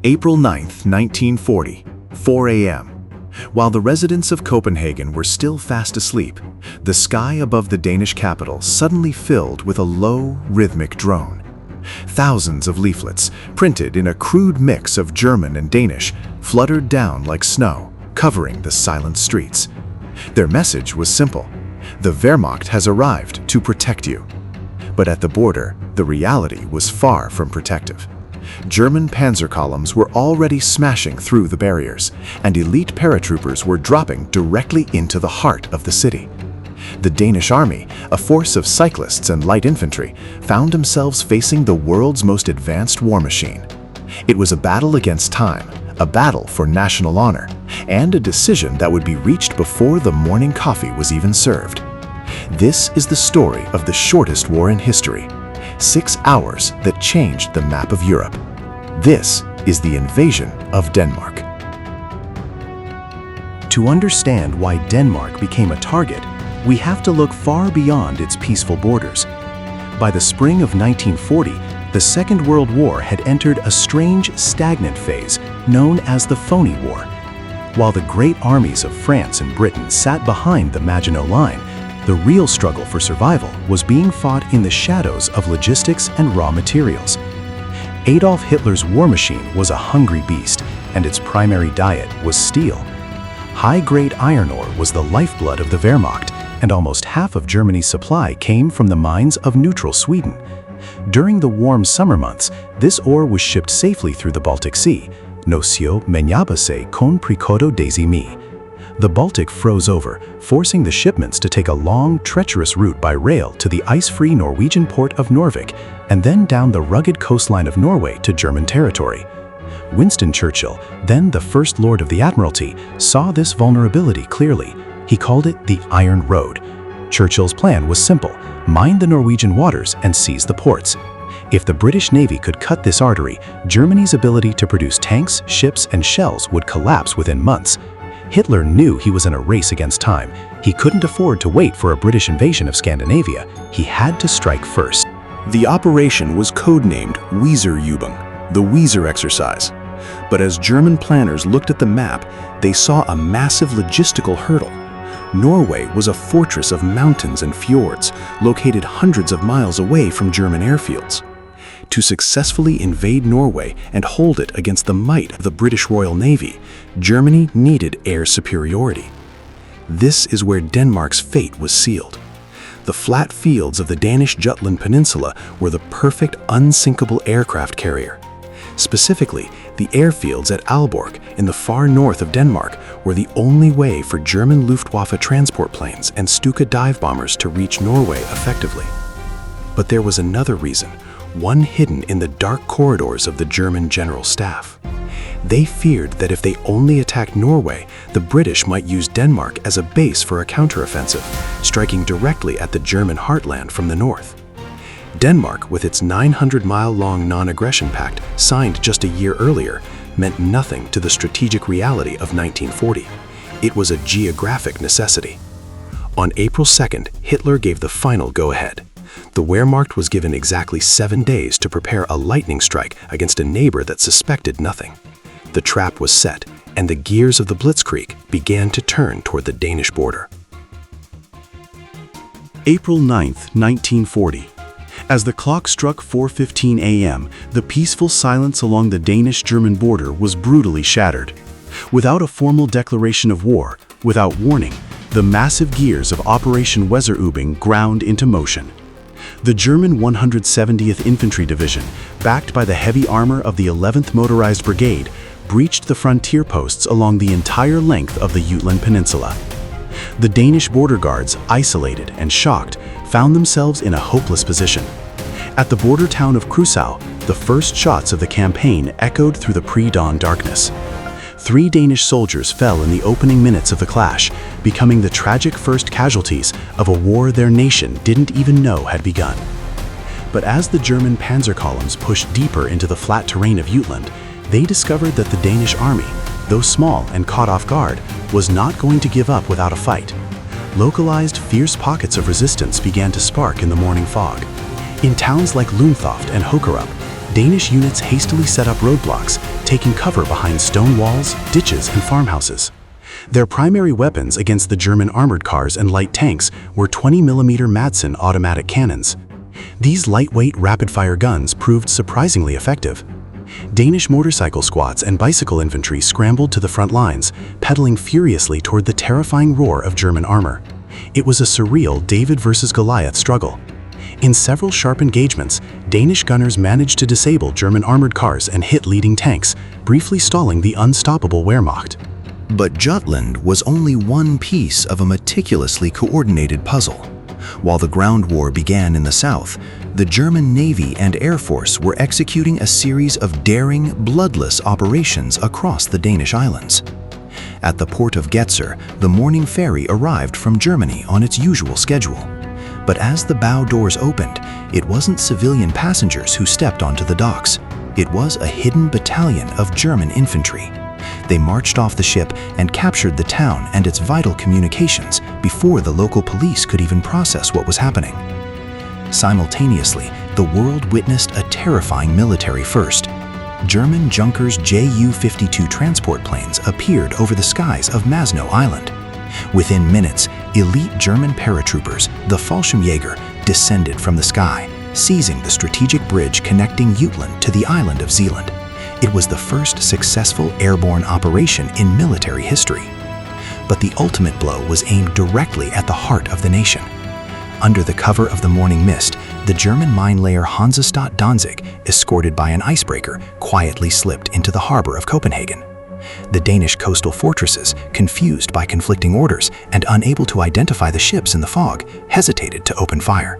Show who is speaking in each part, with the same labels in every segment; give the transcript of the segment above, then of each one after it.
Speaker 1: April 9th, 1940, 4 a.m. While the residents of Copenhagen were still fast asleep, the sky above the Danish capital suddenly filled with a low, rhythmic drone. Thousands of leaflets, printed in a crude mix of German and Danish, fluttered down like snow, covering the silent streets. Their message was simple: the Wehrmacht has arrived to protect you. But at the border, the reality was far from protective. German panzer columns were already smashing through the barriers, and elite paratroopers were dropping directly into the heart of the city. The Danish army, a force of cyclists and light infantry, found themselves facing the world's most advanced war machine. It was a battle against time, a battle for national honor, and a decision that would be reached before the morning coffee was even served. This is the story of the shortest war in history. 6 hours that changed the map of Europe. This is the invasion of Denmark. To understand why Denmark became a target, we have to look far beyond its peaceful borders. By the spring of 1940, the Second World War had entered a strange, stagnant phase known as the Phony War. While the great armies of France and Britain sat behind the Maginot Line, the real struggle for survival was being fought in the shadows of logistics and raw materials. Adolf Hitler's war machine was a hungry beast, and its primary diet was steel. High-grade iron ore was the lifeblood of the Wehrmacht, and almost half of Germany's supply came from the mines of neutral Sweden. During the warm summer months, this ore was shipped safely through the Baltic Sea. Nosio menyabase con pricodo desimi. The Baltic froze over, forcing the shipments to take a long, treacherous route by rail to the ice-free Norwegian port of Narvik, and then down the rugged coastline of Norway to German territory. Winston Churchill, then the First Lord of the Admiralty, saw this vulnerability clearly. He called it the Iron Road. Churchill's plan was simple: mine the Norwegian waters and seize the ports. If the British Navy could cut this artery, Germany's ability to produce tanks, ships, and shells would collapse within months. Hitler knew he was in a race against time. He couldn't afford to wait for a British invasion of Scandinavia. He had to strike first.
Speaker 2: The operation was codenamed Weserübung, the Weser exercise. But as German planners looked at the map, they saw a massive logistical hurdle. Norway was a fortress of mountains and fjords, located hundreds of miles away from German airfields. To successfully invade Norway and hold it against the might of the British Royal Navy, Germany needed air superiority. This is where Denmark's fate was sealed. The flat fields of the Danish Jutland Peninsula were the perfect unsinkable aircraft carrier. Specifically, the airfields at Aalborg in the far north of Denmark were the only way for German Luftwaffe transport planes and Stuka dive bombers to reach Norway effectively. But there was another reason, one hidden in the dark corridors of the German General Staff. They feared that if they only attacked Norway, the British might use Denmark as a base for a counteroffensive, striking directly at the German heartland from the north. Denmark, with its 900-mile-long non-aggression pact signed just a year earlier, meant nothing to the strategic reality of 1940. It was a geographic necessity. On April 2nd, Hitler gave the final go-ahead. The Wehrmacht was given exactly 7 days to prepare a lightning strike against a neighbor that suspected nothing. The trap was set, and the gears of the Blitzkrieg began to turn toward the Danish border.
Speaker 1: April 9th, 1940. As the clock struck 4:15 a.m., the peaceful silence along the Danish-German border was brutally shattered. Without a formal declaration of war, without warning, the massive gears of Operation Weserübung ground into motion. The German 170th Infantry Division, backed by the heavy armor of the 11th Motorized Brigade, breached the frontier posts along the entire length of the Jutland Peninsula. The Danish border guards, isolated and shocked, found themselves in a hopeless position. At the border town of Krusau, the first shots of the campaign echoed through the pre-dawn darkness. 3 Danish soldiers fell in the opening minutes of the clash, becoming the tragic first casualties of a war their nation didn't even know had begun. But as the German panzer columns pushed deeper into the flat terrain of Jutland, they discovered that the Danish army, though small and caught off guard, was not going to give up without a fight. Localized, fierce pockets of resistance began to spark in the morning fog. In towns like Lundtoft and Hokerup, Danish units hastily set up roadblocks, taking cover behind stone walls, ditches, and farmhouses. Their primary weapons against the German armored cars and light tanks were 20mm Madsen automatic cannons. These lightweight, rapid-fire guns proved surprisingly effective. Danish motorcycle squads and bicycle infantry scrambled to the front lines, pedaling furiously toward the terrifying roar of German armor. It was a surreal David versus Goliath struggle. In several sharp engagements, Danish gunners managed to disable German armored cars and hit leading tanks, briefly stalling the unstoppable Wehrmacht.
Speaker 2: But Jutland was only one piece of a meticulously coordinated puzzle. While the ground war began in the south, the German Navy and Air Force were executing a series of daring, bloodless operations across the Danish islands. At the port of Getzer, the morning ferry arrived from Germany on its usual schedule. But as the bow doors opened, it wasn't civilian passengers who stepped onto the docks. It was a hidden battalion of German infantry. They marched off the ship and captured the town and its vital communications before the local police could even process what was happening. Simultaneously, the world witnessed a terrifying military first. German Junkers Ju-52 transport planes appeared over the skies of Masno Island. Within minutes, elite German paratroopers, the Fallschirmjäger, descended from the sky, seizing the strategic bridge connecting Jutland to the island of Zealand. It was the first successful airborne operation in military history. But the ultimate blow was aimed directly at the heart of the nation. Under the cover of the morning mist, the German mine layer Hansestadt Danzig, escorted by an icebreaker, quietly slipped into the harbor of Copenhagen. The Danish coastal fortresses, confused by conflicting orders and unable to identify the ships in the fog, hesitated to open fire.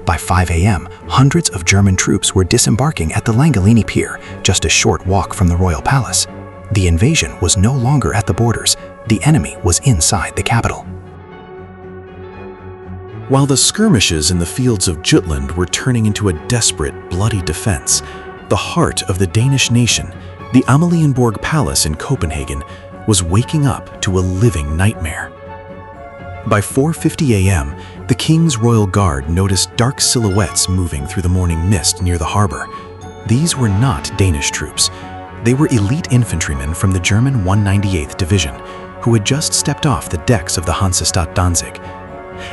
Speaker 2: By 5 a.m., hundreds of German troops were disembarking at the Langelinie Pier, just a short walk from the royal palace. The invasion was no longer at the borders. The enemy was inside the capital.
Speaker 1: While the skirmishes in the fields of Jutland were turning into a desperate, bloody defense, the heart of the Danish nation, the Amalienborg Palace in Copenhagen, was waking up to a living nightmare. By 4:50 a.m., the King's Royal Guard noticed dark silhouettes moving through the morning mist near the harbor. These were not Danish troops. They were elite infantrymen from the German 198th Division, who had just stepped off the decks of the Hansestadt Danzig.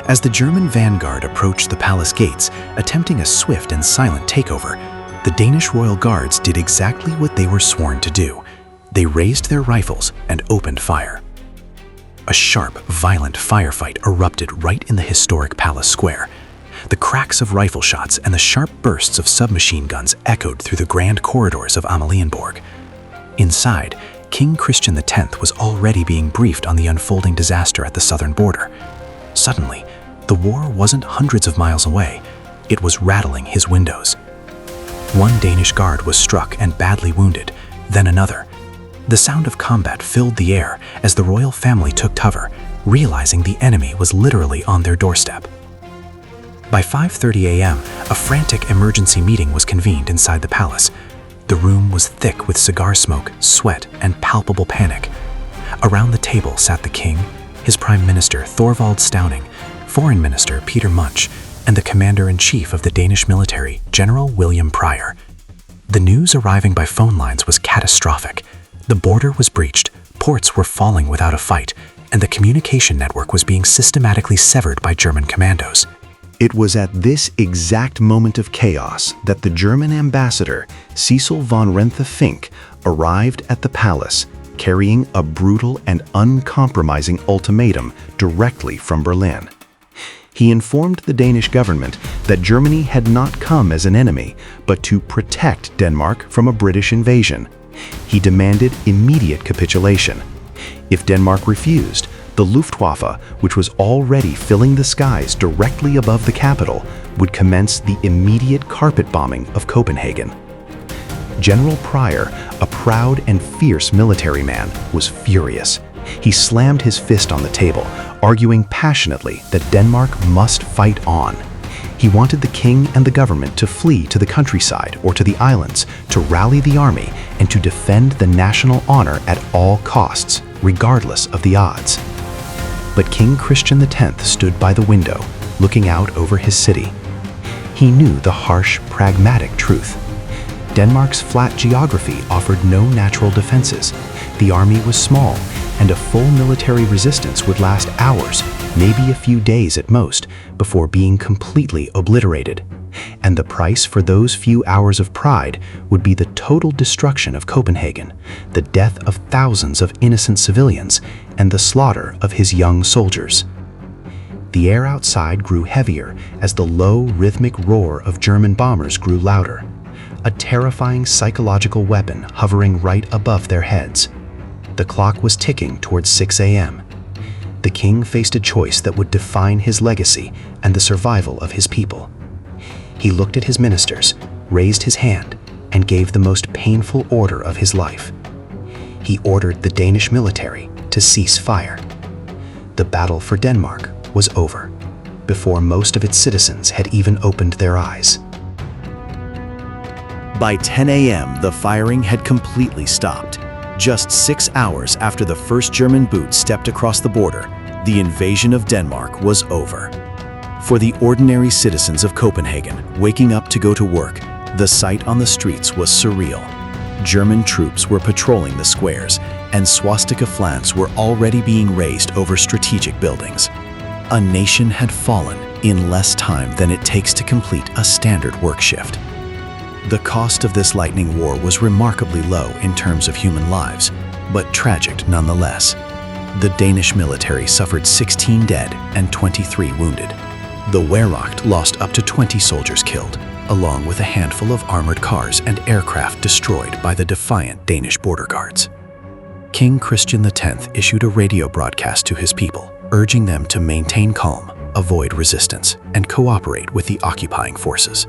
Speaker 1: As the German vanguard approached the palace gates, attempting a swift and silent takeover, the Danish Royal Guards did exactly what they were sworn to do. They raised their rifles and opened fire. A sharp, violent firefight erupted right in the historic palace square. The cracks of rifle shots and the sharp bursts of submachine guns echoed through the grand corridors of Amalienborg. Inside, King Christian X was already being briefed on the unfolding disaster at the southern border. Suddenly, the war wasn't hundreds of miles away. It was rattling his windows. One Danish guard was struck and badly wounded, then another. The sound of combat filled the air as the royal family took cover, realizing the enemy was literally on their doorstep. By 5:30 a.m., a frantic emergency meeting was convened inside the palace. The room was thick with cigar smoke, sweat, and palpable panic. Around the table sat the king, his prime minister Thorvald Stauning, foreign minister Peter Munch, and the commander-in-chief of the Danish military, General William Pryor. The news arriving by phone lines was catastrophic. The border was breached, ports were falling without a fight, and the communication network was being systematically severed by German commandos.
Speaker 2: It was at this exact moment of chaos that the German ambassador, Cecil von Renthe-Fink, arrived at the palace, carrying a brutal and uncompromising ultimatum directly from Berlin. He informed the Danish government that Germany had not come as an enemy, but to protect Denmark from a British invasion. He demanded immediate capitulation. If Denmark refused, the Luftwaffe, which was already filling the skies directly above the capital, would commence the immediate carpet bombing of Copenhagen. General Pryor, a proud and fierce military man, was furious. He slammed his fist on the table, arguing passionately that Denmark must fight on. He wanted the king and the government to flee to the countryside or to the islands, to rally the army, and to defend the national honor at all costs, regardless of the odds. But King Christian X stood by the window, looking out over his city. He knew the harsh, pragmatic truth.
Speaker 1: Denmark's flat geography offered no natural defenses. The army was small, and a full military resistance would last hours, maybe a few days at most, before being completely obliterated. And the price for those few hours of pride would be the total destruction of Copenhagen, the death of thousands of innocent civilians, and the slaughter of his young soldiers. The air outside grew heavier as the low, rhythmic roar of German bombers grew louder, a terrifying psychological weapon hovering right above their heads. The clock was ticking towards 6 a.m. The king faced a choice that would define his legacy and the survival of his people. He looked at his ministers, raised his hand, and gave the most painful order of his life. He ordered the Danish military to cease fire. The battle for Denmark was over, before most of its citizens had even opened their eyes.
Speaker 2: By 10 a.m., the firing had completely stopped. Just 6 hours after the first German boots stepped across the border, the invasion of Denmark was over. For the ordinary citizens of Copenhagen, waking up to go to work, the sight on the streets was surreal. German troops were patrolling the squares, and swastika flags were already being raised over strategic buildings. A nation had fallen in less time than it takes to complete a standard work shift. The cost of this lightning war was remarkably low in terms of human lives, but tragic nonetheless. The Danish military suffered 16 dead and 23 wounded. The Wehrmacht lost up to 20 soldiers killed, along with a handful of armored cars and aircraft destroyed by the defiant Danish border guards. King Christian X issued a radio broadcast to his people, urging them to maintain calm, avoid resistance, and cooperate with the occupying forces.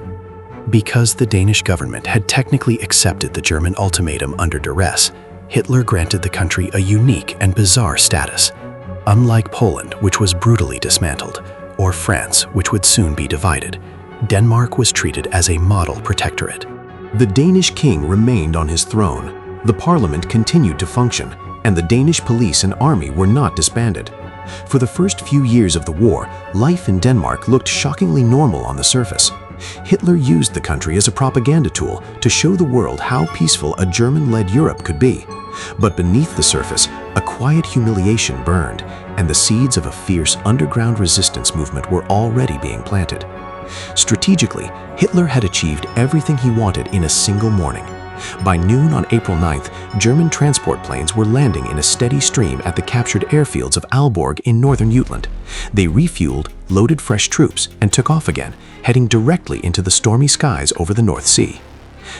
Speaker 2: Because the Danish government had technically accepted the German ultimatum under duress, Hitler granted the country a unique and bizarre status. Unlike Poland, which was brutally dismantled, or France, which would soon be divided, Denmark was treated as a model protectorate.
Speaker 1: The Danish king remained on his throne, the parliament continued to function, and the Danish police and army were not disbanded. For the first few years of the war, life in Denmark looked shockingly normal on the surface. Hitler used the country as a propaganda tool to show the world how peaceful a German-led Europe could be. But beneath the surface, a quiet humiliation burned, and the seeds of a fierce underground resistance movement were already being planted. Strategically, Hitler had achieved everything he wanted in a single morning. By noon on April 9th, German transport planes were landing in a steady stream at the captured airfields of Aalborg in northern Jutland. They refueled, loaded fresh troops, and took off again, heading directly into the stormy skies over the North Sea.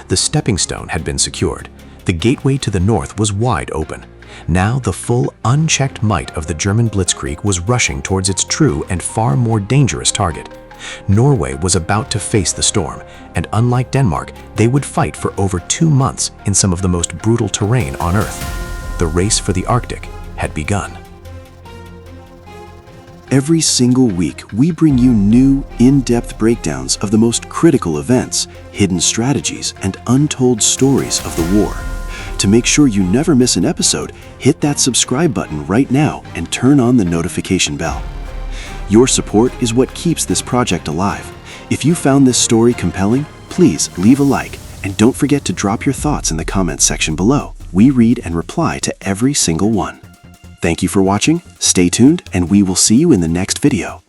Speaker 1: The stepping stone had been secured. The gateway to the north was wide open. Now the full, unchecked might of the German Blitzkrieg was rushing towards its true and far more dangerous target. Norway was about to face the storm, and unlike Denmark, they would fight for over 2 months in some of the most brutal terrain on Earth. The race for the Arctic had begun.
Speaker 2: Every single week, we bring you new, in-depth breakdowns of the most critical events, hidden strategies, and untold stories of the war. To make sure you never miss an episode, hit that subscribe button right now and turn on the notification bell. Your support is what keeps this project alive. If you found this story compelling, please leave a like, and don't forget to drop your thoughts in the comments section below. We read and reply to every single one. Thank you for watching, stay tuned, and we will see you in the next video.